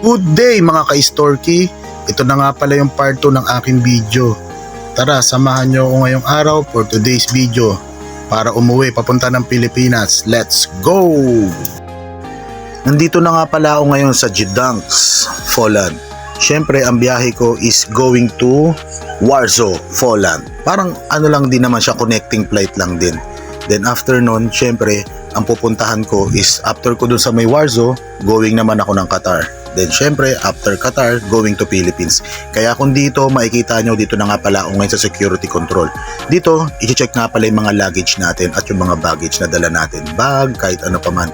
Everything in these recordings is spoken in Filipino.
Good day mga ka-Storky! Ito na nga pala yung part 2 ng aking video. Tara, samahan nyo ako ngayong araw for today's video para umuwi papunta ng Pilipinas. Let's go! Nandito na nga pala ako ngayon sa Gdansk, Poland. Siyempre, ang biyahe ko is going to Warsaw, Poland. Parang ano lang din naman siya, connecting flight lang din. Then after nun, siyempre, ang pupuntahan ko is after ko dun sa may Warsaw, going naman ako ng Qatar. Then syempre, after Qatar, going to Philippines. Kaya kung dito, makikita nyo, dito na nga pala ako ngayon sa security control. Dito, i-check nga pala yung mga luggage natin at yung mga baggage na dala natin. Bag, kahit ano pa man.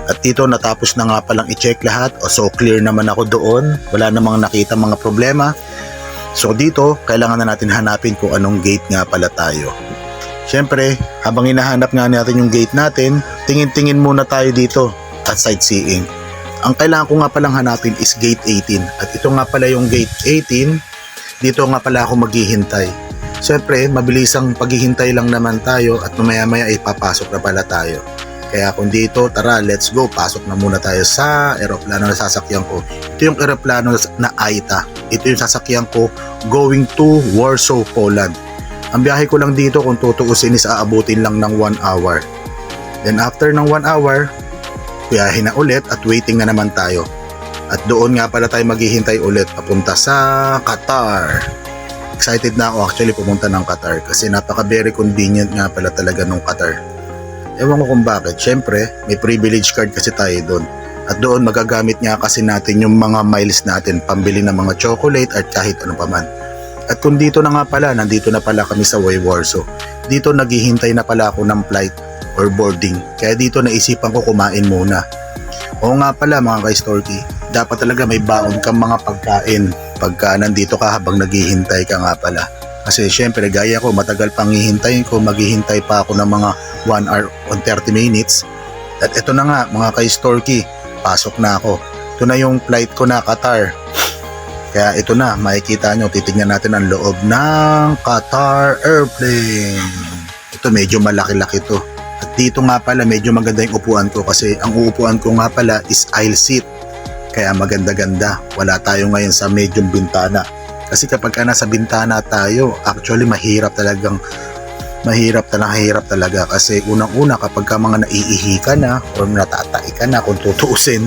At dito, natapos na nga palang i-check lahat. So, clear naman ako doon. Wala namang nakita mga problema. So, dito, kailangan na natin hanapin kung anong gate nga pala tayo. Syempre, habang hinahanap nga natin yung gate natin, tingin-tingin muna tayo dito at sightseeing. Ang kailangan ko nga palang hanapin is gate 18 at ito nga pala yung gate 18. Dito nga pala ako maghihintay. Siyempre, mabilisang paghihintay lang naman tayo at mamaya-maya ipapasok na pala tayo. Kaya kung dito, tara, let's go. Pasok na muna tayo sa eroplano na sasakyan ko. Ito yung eroplano na AITA. Ito yung sasakyan ko going to Warsaw, Poland. Ang biyahe ko lang dito kung tutuusin is aabutin lang ng 1 hour. Then after ng 1 hour, biyahe na ulit at waiting na naman tayo. At doon nga pala tayo maghihintay ulit papunta sa Qatar. Excited na ako actually pumunta ng Qatar kasi napaka very convenient nga pala talaga nung Qatar. Ewan ko kung bakit. Syempre, may privilege card kasi tayo doon. At doon magagamit nga kasi natin yung mga miles natin pambili ng mga chocolate at kahit ano pa man. At kung dito na nga pala, nandito na pala kami sa Warsaw. Dito naghihintay na pala ako ng flight or boarding. Kaya dito naisipan ko kumain muna. Oo nga pala mga ka-Storky, dapat talaga may baon kang mga pagkain pagka nandito ka habang naghihintay ka nga pala. Kasi syempre gaya ko, matagal pang hihintayin ko, maghihintay pa ako ng mga 1 hour on 30 minutes. At ito na nga mga ka-Storky, pasok na ako. Ito na yung flight ko na Qatar. Kaya ito na, makikita nyo, titignan natin ang loob ng Qatar airplane. Ito medyo malaki-laki to. At dito nga pala medyo maganda yung upuan ko kasi ang uupuan ko nga pala is aisle seat. Kaya maganda-ganda. Wala tayo ngayon sa medyong bintana. Kasi kapag nasa bintana tayo, actually mahirap talaga kasi unang-una kapag ka mga naiihi ka na o natatai ka na kung tutuusin,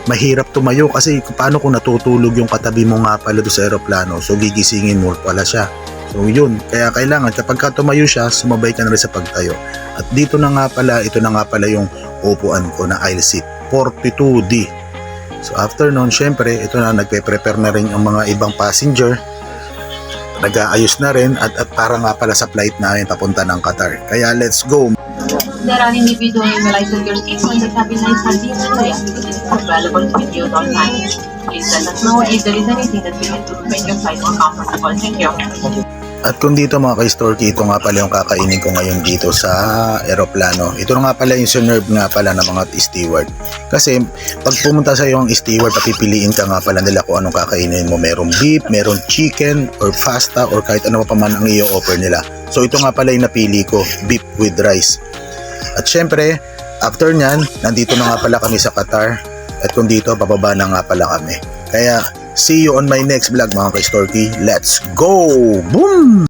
mahirap tumayo kasi paano kung natutulog yung katabi mo nga pala doon sa aeroplano, so gigisingin mo pala siya. So yun, kaya kailangan kapag ka tumayo siya, sumabay ka na rin sa pagtayo. At dito na nga pala, ito na nga pala yung upuan ko na aisle seat, 42D. So after nun, syempre, ito na, nagpe-prepare na rin ang mga ibang passenger. Nag-aayos na rin at para nga pala sa flight namin papunta ng Qatar. Kaya let's go! There are individuals in the license your seat when the cabin lights have been clear. Available to you all times. Please let us know if there is anything that we can do to make your flight more comfortable. Thank you. At kung dito mga ka-Storky, ito nga pala yung kakainin ko ngayon dito sa aeroplano. Ito nga pala yung sinerve nga pala ng mga steward. Kasi pag pumunta sa iyo ang steward, papipiliin ka nga pala nila kung anong kakainin mo. Merong beef, merong chicken, or pasta, or kahit ano pa man ang i-offer nila. So ito nga pala yung napili ko, beef with rice. At syempre, after nyan, nandito na nga pala kami sa Qatar. At kung dito, bababa na nga pala kami. Kaya, see you on my next vlog mga ka-Storky. Let's go! Boom!